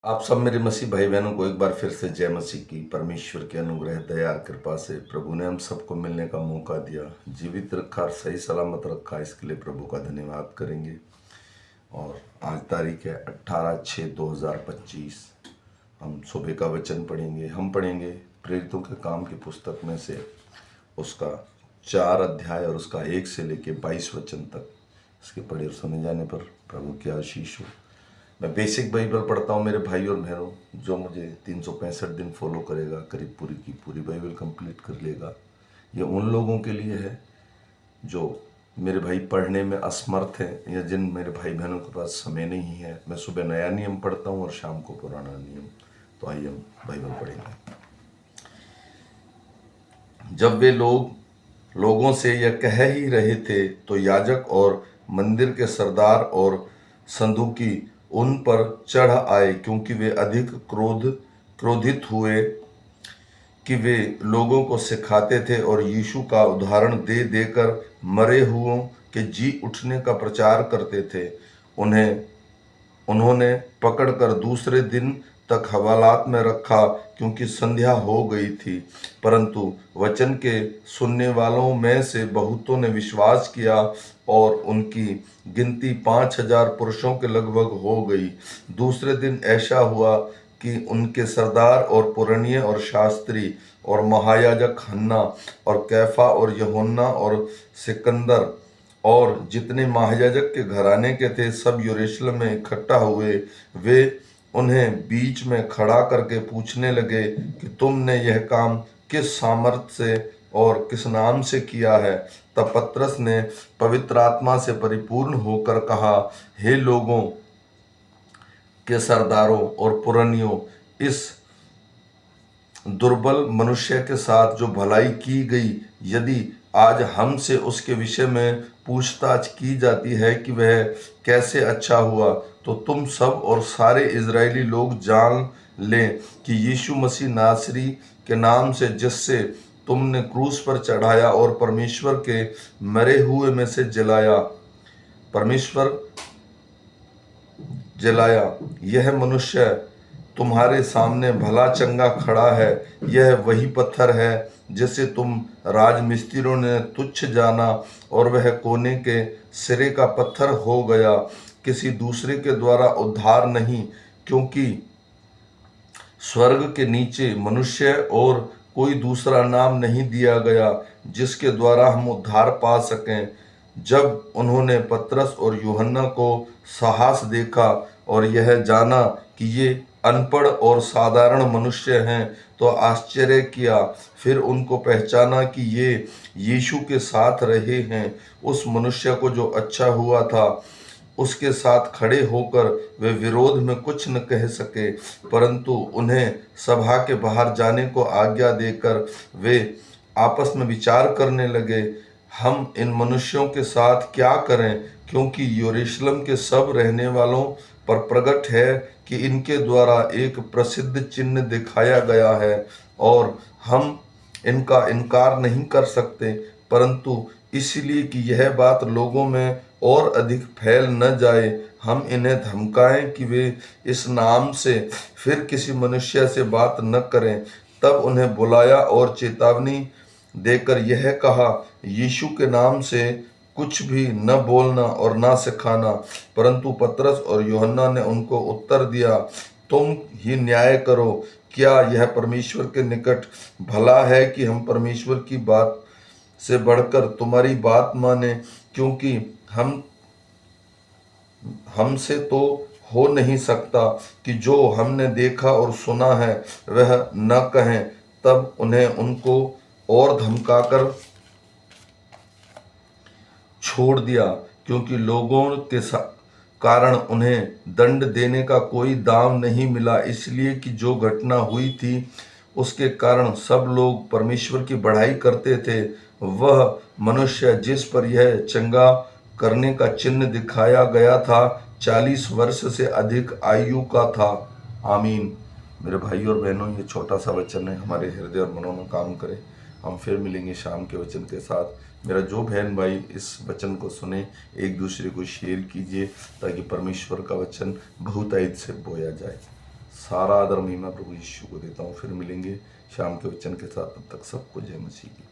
आप सब मेरे मसीह भाई बहनों को एक बार फिर से जय मसीह की। परमेश्वर के अनुग्रह दया कृपा से प्रभु ने हम सबको मिलने का मौका दिया, जीवित रखा और सही सलामत रखा। इसके लिए प्रभु का धन्यवाद करेंगे। और आज तारीख है 18/6/2025। हम सुबह का वचन पढ़ेंगे। हम पढ़ेंगे प्रेरितों के काम की पुस्तक में से उसका 4 अध्याय और उसका 1 से लेके 22 वचन तक। इसके पढ़े और सुने जाने पर प्रभु की आशीष हो। मैं बेसिक बाइबल पढ़ता हूँ मेरे भाई और बहनों। जो मुझे 365 दिन फॉलो करेगा, करीब पूरी की पूरी बाइबल कंप्लीट कर लेगा। ये उन लोगों के लिए है जो मेरे भाई पढ़ने में असमर्थ हैं, या जिन मेरे भाई बहनों के पास समय नहीं है। मैं सुबह नया नियम पढ़ता हूँ और शाम को पुराना नियम। तो आइए हम बाइबल पढ़ेंगे। जब वे लोगों से यह कह ही रहे थे तो याजक और मंदिर के सरदार और सदूकी उन पर चढ़ आए, क्योंकि वे अधिक क्रोधित हुए कि वे लोगों को सिखाते थे और यीशु का उदाहरण दे देकर मरे हुओं के जी उठने का प्रचार करते थे। उन्होंने पकड़कर दूसरे दिन तक हवालात में रखा, क्योंकि संध्या हो गई थी। परंतु वचन के सुनने वालों में से बहुतों ने विश्वास किया और उनकी गिनती 5,000 पुरुषों के लगभग हो गई। दूसरे दिन ऐसा हुआ कि उनके सरदार और पुरनिये और शास्त्री और महायाजक हन्ना और कैफा और यूहन्ना और सिकंदर और जितने महायाजक के घराने के थे सब यरूशलेम में इकट्ठा हुए। वे उन्हें बीच में खड़ा करके पूछने लगे कि तुमने यह काम किस सामर्थ्य से और किस नाम से किया है। तब पतरस ने पवित्र आत्मा से परिपूर्ण होकर कहा, हे लोगों के सरदारों और पुरनियों, इस दुर्बल मनुष्य के साथ जो भलाई की गई, यदि आज हमसे उसके विषय में पूछताछ की जाती है कि वह कैसे अच्छा हुआ, तो तुम सब और सारे इजरायली लोग जान लें कि यीशु मसीह नासरी के नाम से, जिससे तुमने क्रूस पर चढ़ाया और परमेश्वर के मरे हुए में से जलाया, यह मनुष्य तुम्हारे सामने भला चंगा खड़ा है। यह वही पत्थर है जिसे तुम राजमिस्त्रियों ने तुच्छ जाना, और वह कोने के सिरे का पत्थर हो गया, किसी दूसरे के द्वारा उद्धार नहीं, क्योंकि स्वर्ग के नीचे मनुष्य और कोई दूसरा नाम नहीं दिया गया जिसके द्वारा हम उद्धार पा सकें। जब उन्होंने पतरस और यूहन्ना को साहस देखा और यह जाना कि ये अनपढ़ और साधारण मनुष्य हैं, तो आश्चर्य किया। फिर उनको पहचाना कि ये यीशु के साथ रहे हैं। उस मनुष्य को जो अच्छा हुआ था उसके साथ खड़े होकर वे विरोध में कुछ न कह सके, परंतु उन्हें सभा के बाहर जाने को आज्ञा देकर वे आपस में विचार करने लगे, हम इन मनुष्यों के साथ क्या करें, क्योंकि यरूशलेम के सब रहने वालों पर प्रकट है कि इनके द्वारा एक प्रसिद्ध चिन्ह दिखाया गया है, और हम इनका इनकार नहीं कर सकते, परंतु इसलिए कि यह बात लोगों में और अधिक फैल न जाए, हम इन्हें धमकाएं कि वे इस नाम से फिर किसी मनुष्य से बात न करें। तब उन्हें बुलाया और चेतावनी देकर यह कहा, यीशु के नाम से कुछ भी न बोलना और न सिखाना। परंतु पतरस और यूहन्ना ने उनको उत्तर दिया, तुम ही न्याय करो। क्या यह परमेश्वर के निकट भला है कि हम परमेश्वर की बात से बढ़कर तुम्हारी बात माने, क्योंकि हमसे तो हो नहीं सकता कि जो हमने देखा और सुना है वह न कहें। तब उन्हें उनको और धमकाकर छोड़ दिया, क्योंकि लोगों के कारण उन्हें दंड देने का कोई दाम नहीं मिला, इसलिए कि जो घटना हुई थी उसके कारण सब लोग परमेश्वर की बढ़ाई करते थे। वह मनुष्य जिस पर यह चंगा करने का चिन्ह दिखाया गया था 40 वर्ष से अधिक आयु का था। आमीन। मेरे भाई और बहनों, ये छोटा सा वचन है, हमारे हृदय और मनों में काम करे। हम फिर मिलेंगे शाम के वचन के साथ। मेरा जो बहन भाई इस वचन को सुने, एक दूसरे को शेयर कीजिए, ताकि परमेश्वर का वचन बहुतायत से बोया जाए। सारा आदर महिमा प्रभु यीशु को देता हूँ। फिर मिलेंगे शाम के वचन के साथ, तब तक सबको जय मसीह की।